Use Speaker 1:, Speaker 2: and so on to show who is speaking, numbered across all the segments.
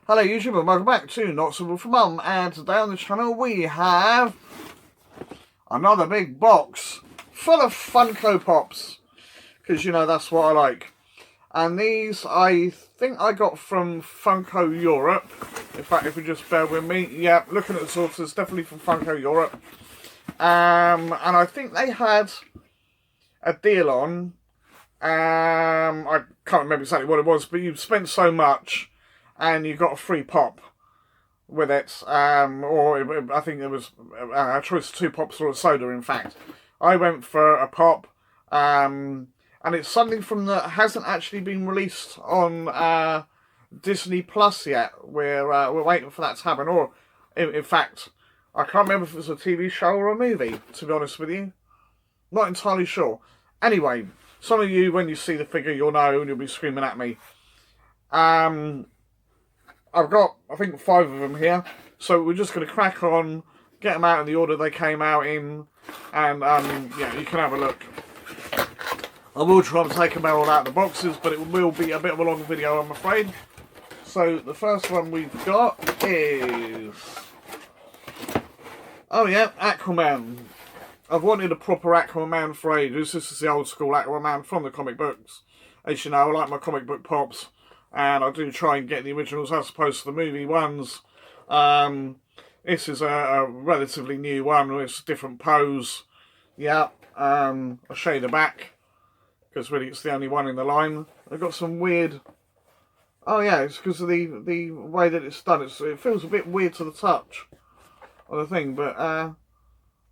Speaker 1: Hello YouTube and welcome back to Not Suitable for Mum, and today on the channel we have another big box full of Funko Pops, because you know that's what I like. And these I think I got from Funko Europe. In fact, if you just bear with me, yeah, looking at the sources, definitely from Funko Europe. And I think they had a deal on, I can't remember exactly what it was, but you spent so much and you got a free pop with it, or I think it was a choice of 2 pops or a soda. In fact, I went for a pop, and it's something from that hasn't actually been released on Disney Plus yet. We're waiting for that to happen, or in fact, I can't remember if it was a TV show or a movie. To be honest with you, not entirely sure. Anyway, some of you, when you see the figure, you'll know and you'll be screaming at me. I've got, I think, 5 of them here, so we're just going to crack on, get them out in the order they came out in, and yeah, you can have a look. I will try and take them all out of the boxes, but it will be a bit of a long video, I'm afraid. So the first one we've got is, oh yeah, Aquaman. I've wanted a proper Aquaman for ages. This is the old school Aquaman from the comic books. As you know, I like my comic book pops, and I do try and get the originals as opposed to the movie ones. This is a relatively new one with a different pose. Yeah, I'll show you the back, because really it's the only one in the line. I've got some weird... Oh yeah, it's because of the way that it's done. It feels a bit weird to the touch on the thing, but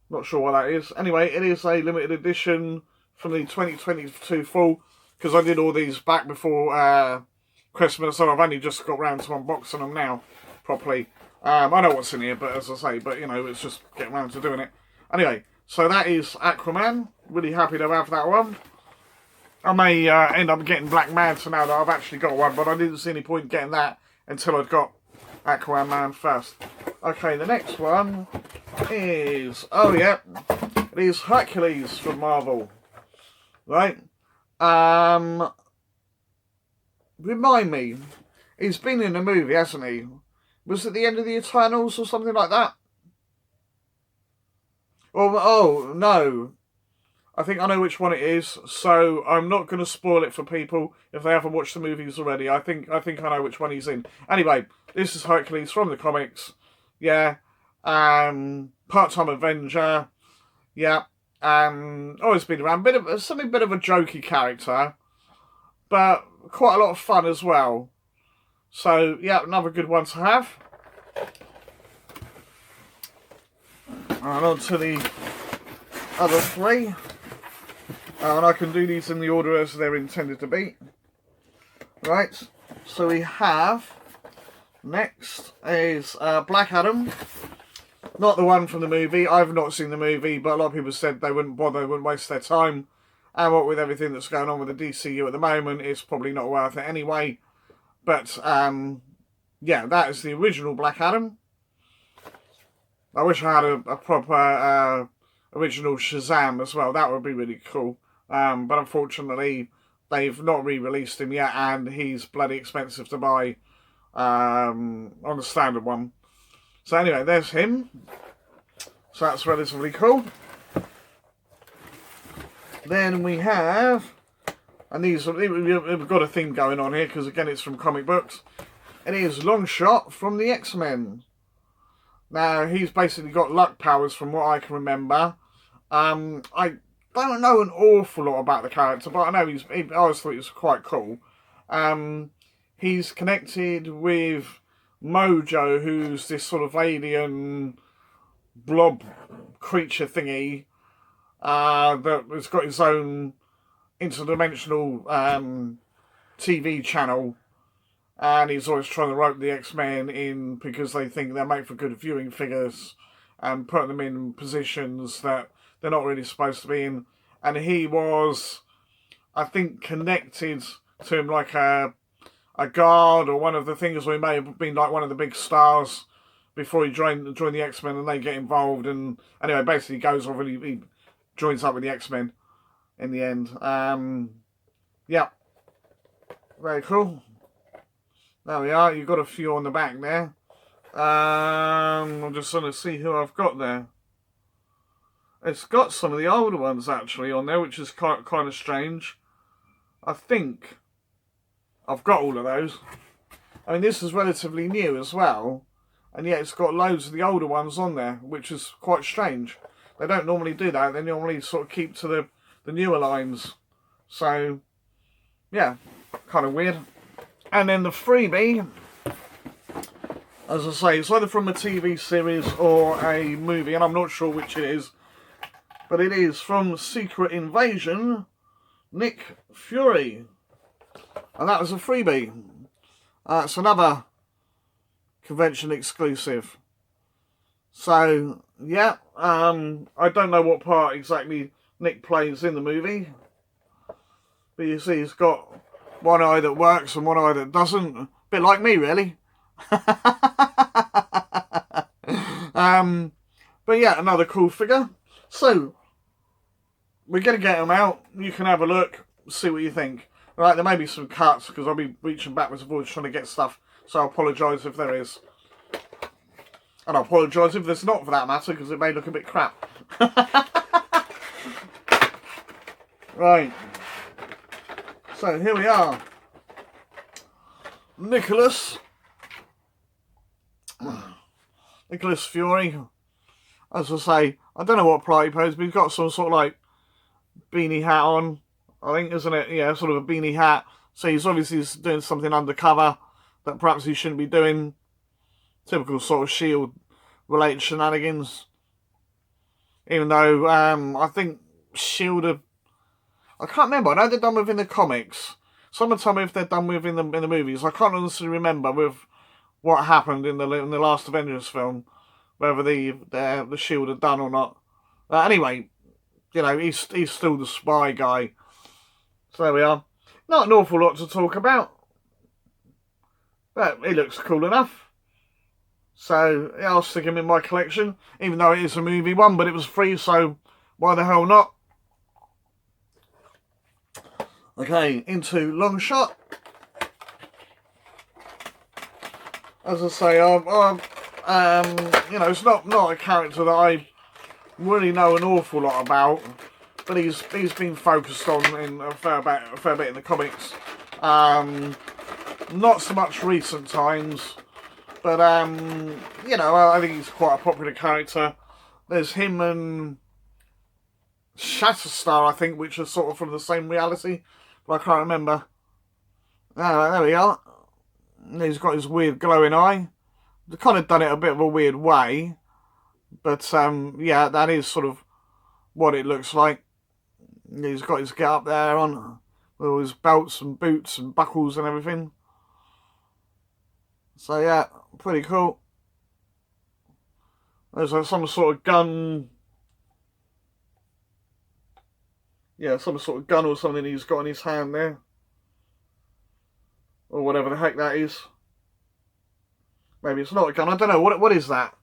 Speaker 1: not sure what that is. Anyway, it is a limited edition from the 2022 fall, because I did all these back before Christmas, so I've only just got round to unboxing them now properly. I know what's in here, but as I say, but you know, it's just getting round to doing it. Anyway, so that is Aquaman. Really happy to have that one. I may end up getting Black Manta now that I've actually got one, but I didn't see any point getting that until I'd got Aquaman first. Okay, the next one is, oh yeah, it is Hercules from Marvel. Right? Remind me, he's been in a movie, hasn't he? Was it the end of the Eternals or something like that? Oh no. I think I know which one it is, so I'm not going to spoil it for people if they haven't watched the movies already. I think I know which one he's in. Anyway, this is Hercules from the comics. Yeah. Part-time Avenger. Yeah. Always been around. Bit of a jokey character, but quite a lot of fun as well. So yeah, another good one to have. And on to the other 3. And I can do these in the order as they're intended to be. Right, so we have, next is Black Adam. Not the one from the movie. I've not seen the movie, but a lot of people said they wouldn't bother, they wouldn't waste their time. And what with everything that's going on with the DCU at the moment, it's probably not worth it anyway. But, yeah, that is the original Black Adam. I wish I had a proper original Shazam as well. That would be really cool. But unfortunately, they've not re-released him yet, and he's bloody expensive to buy on the standard one. So anyway, there's him. So that's relatively cool. Then we have, and these, we've got a theme going on here, because again it's from comic books. It is Longshot from the X-Men. Now, he's basically got luck powers from what I can remember. I don't know an awful lot about the character, but I know I always thought he was quite cool. He's connected with Mojo, who's this sort of alien blob creature thingy that has got his own interdimensional TV channel. And he's always trying to rope the X-Men in because they think they're made for good viewing figures and putting them in positions that they're not really supposed to be in. And he was, I think, connected to him like a guard or one of the things, or he may have been like one of the big stars before he joined the X-Men, and they get involved. And anyway, basically goes off and he joins up with the X-Men in the end. Yeah. Very cool. There we are. You've got a few on the back there. I'm just trying to see who I've got there. It's got some of the older ones actually on there, which is kind of strange. I think I've got all of those. I mean, this is relatively new as well, and yet it's got loads of the older ones on there, which is quite strange. They don't normally do that. They normally sort of keep to the newer lines. So, yeah, kind of weird. And then the freebie, as I say, it's either from a TV series or a movie, and I'm not sure which it is. But it is from Secret Invasion, Nick Fury. And that was a freebie. It's another convention exclusive. So, yeah, I don't know what part exactly Nick plays in the movie. But you see he's got one eye that works and one eye that doesn't. A bit like me, really. But yeah, another cool figure. So, we're going to get them out. You can have a look, see what you think. Right, there may be some cuts because I'll be reaching backwards and forwards trying to get stuff. So I apologise if there is. And I apologise if there's not, for that matter, because it may look a bit crap. Right. So here we are. Nicholas Fury. As I say, I don't know what party pose, but he's got some sort of like beanie hat on, I think, isn't it? Yeah, sort of a beanie hat. So he's obviously doing something undercover that perhaps he shouldn't be doing. Typical sort of S.H.I.E.L.D. related shenanigans. Even though I think S.H.I.E.L.D. I can't remember. I know they're done within the comics. Someone tell me if they're done within the movies. I can't honestly remember with what happened in the last Avengers film, whether the S.H.I.E.L.D. are done or not. Anyway, you know, he's still the spy guy. So there we are. Not an awful lot to talk about, but he looks cool enough. So yeah, I'll stick him in my collection, even though it is a movie one, but it was free, so why the hell not? Okay, into Long Shot. As I say, you know, it's not a character that I really know an awful lot about, but he's been focused on in a fair bit in the comics. Not so much recent times, but you know, I think he's quite a popular character. There's him and Shatterstar, I think, which are sort of from the same reality, but I can't remember. There we are. He's got his weird glowing eye. They've kind of done it a bit of a weird way, but yeah, that is sort of what it looks like. He's got his get up there on with all his belts and boots and buckles and everything. So yeah, pretty cool. There's some sort of gun. Yeah, some sort of gun or something he's got in his hand there. Or whatever the heck that is. Maybe it's not a gun. I don't know. What is that?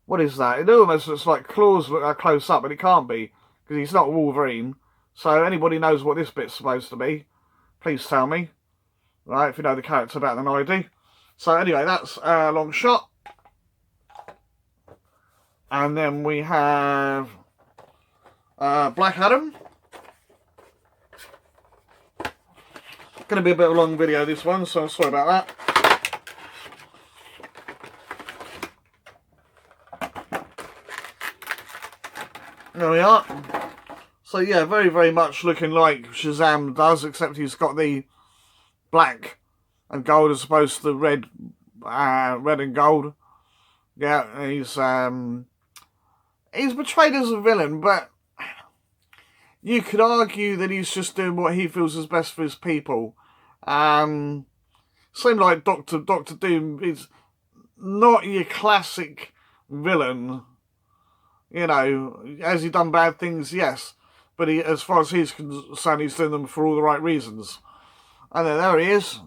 Speaker 1: What is that? It almost looks like claws look close up, but it can't be, because he's not Wolverine. So anybody knows what this bit's supposed to be, please tell me. Right, if you know the character better than I do. So anyway, that's Long Shot. And then we have Black Adam. Going to be a bit of a long video, this one, so sorry about that. There we are. So yeah, very, very much looking like Shazam does, except he's got the black and gold as opposed to the red and gold. Yeah, he's portrayed as a villain, but you could argue that he's just doing what he feels is best for his people. Seemed like Doctor Doom is not your classic villain. You know, has he done bad things? Yes. But he, as far as he's concerned, he's doing them for all the right reasons. And then there he is,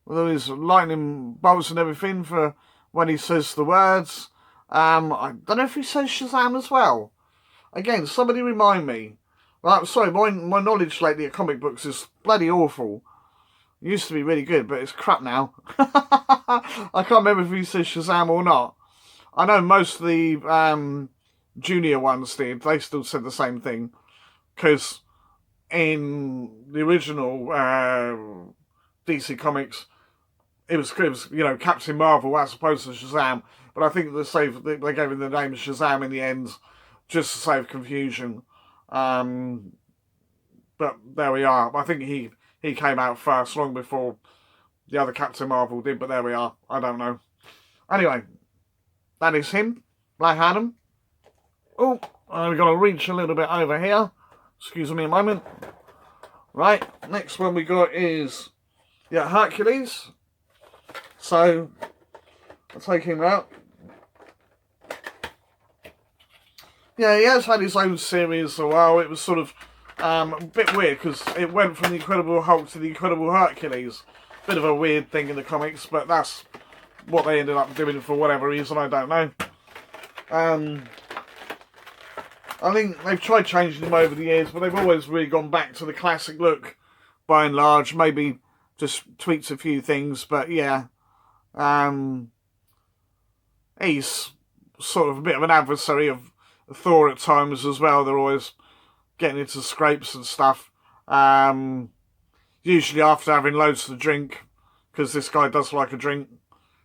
Speaker 1: with all his lightning bolts and everything for when he says the words. I don't know if he says Shazam as well. Again, somebody remind me. Sorry, my knowledge lately of comic books is bloody awful. It used to be really good, but it's crap now. I can't remember if he says Shazam or not. I know most of the junior ones did. They still said the same thing. Because in the original DC Comics, it was Captain Marvel as opposed to Shazam. But I think they gave him the name Shazam in the end, just to save confusion. But there we are. I think he came out first, long before the other Captain Marvel did. But there we are. I don't know. Anyway, that is him, Black Adam. Oh, we've got to reach a little bit over here. Excuse me a moment. Right, next one we got is Hercules. So I'll take him out. Yeah, he has had his own series a while. It was sort of a bit weird because it went from the Incredible Hulk to the Incredible Hercules. Bit of a weird thing in the comics, but that's what they ended up doing for whatever reason, I don't know. I think they've tried changing them over the years, but they've always really gone back to the classic look, by and large. Maybe just tweaks a few things, but yeah. He's sort of a bit of an adversary of Thor at times as well. They're always getting into scrapes and stuff. Usually after having loads to drink, because this guy does like a drink,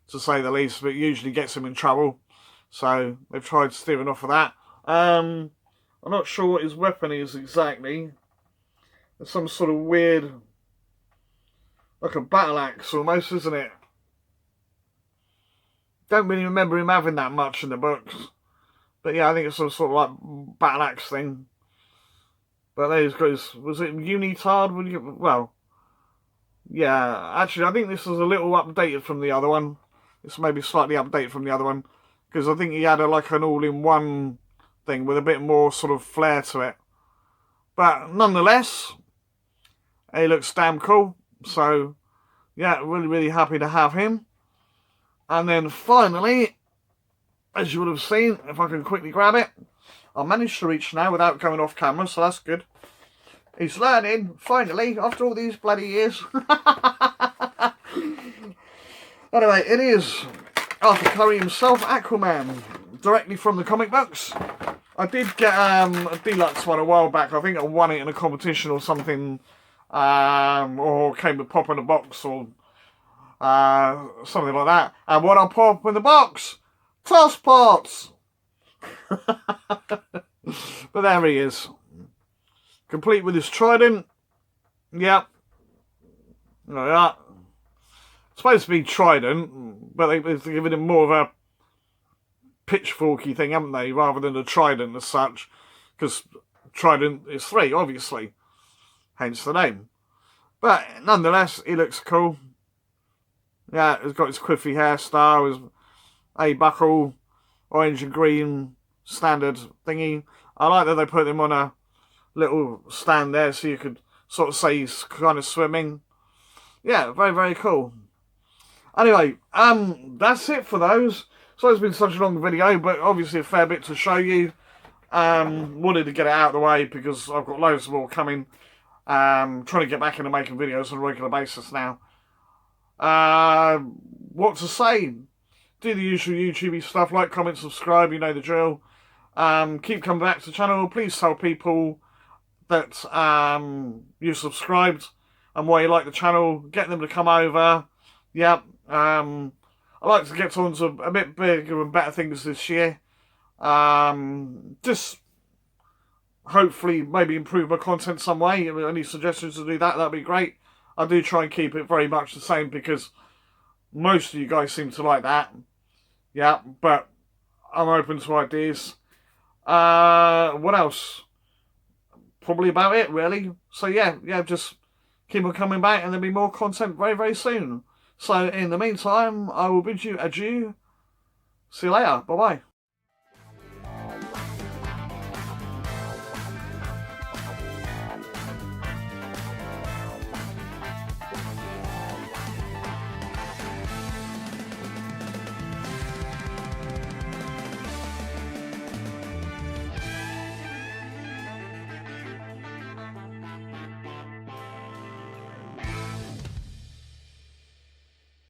Speaker 1: to say the least, but usually gets him in trouble. So they've tried steering off of that. I'm not sure what his weapon is exactly. It's some sort of weird, like a battle axe almost, isn't it? Don't really remember him having that much in the books. But yeah, I think it's some sort of like battle axe thing. But there he's got his, was it unitard? Well, yeah, actually I think this is a little updated from the other one. It's maybe slightly updated from the other one. Because I think he had like an all-in-one thing with a bit more sort of flair to it. But nonetheless, he looks damn cool. So, yeah, really, really happy to have him. And then finally, as you would have seen, if I can quickly grab it, I managed to reach now without going off camera, so that's good. He's learning, finally, after all these bloody years. Anyway, it is Arthur Curry himself, Aquaman, directly from the comic books. I did get a deluxe one a while back. I think I won it in a competition or something, or came with pop in a box or something like that. And what I pop in the box? Toss pots! But there he is. Complete with his trident. Yep. Like that. It's supposed to be trident, but they've given him more of a pitchforky thing, haven't they, rather than a trident as such, because trident is 3, obviously, hence the name. But nonetheless, he looks cool. Yeah, he's got his quiffy hairstyle, his A-buckle, orange and green standard thingy. I like that they put him on a little stand there so you could sort of say he's kind of swimming. Yeah, very, very cool. Anyway, that's it for those. So it's been such a long video, but obviously a fair bit to show you. Wanted to get it out of the way because I've got loads more coming. Trying to get back into making videos on a regular basis now. What to say? Do the usual YouTube stuff, like, comment, subscribe, you know the drill. Keep coming back to the channel. Please tell people that you subscribed and why you like the channel. Get them to come over. Yep. I like to get on to a bit bigger and better things this year. Just hopefully maybe improve my content some way. Any suggestions to do that, that'd be great. I do try and keep it very much the same because most of you guys seem to like that. Yeah, but I'm open to ideas. What else? Probably about it, really. So yeah, just keep on coming back and there'll be more content very, very soon. So in the meantime, I will bid you adieu. See you later. Bye-bye.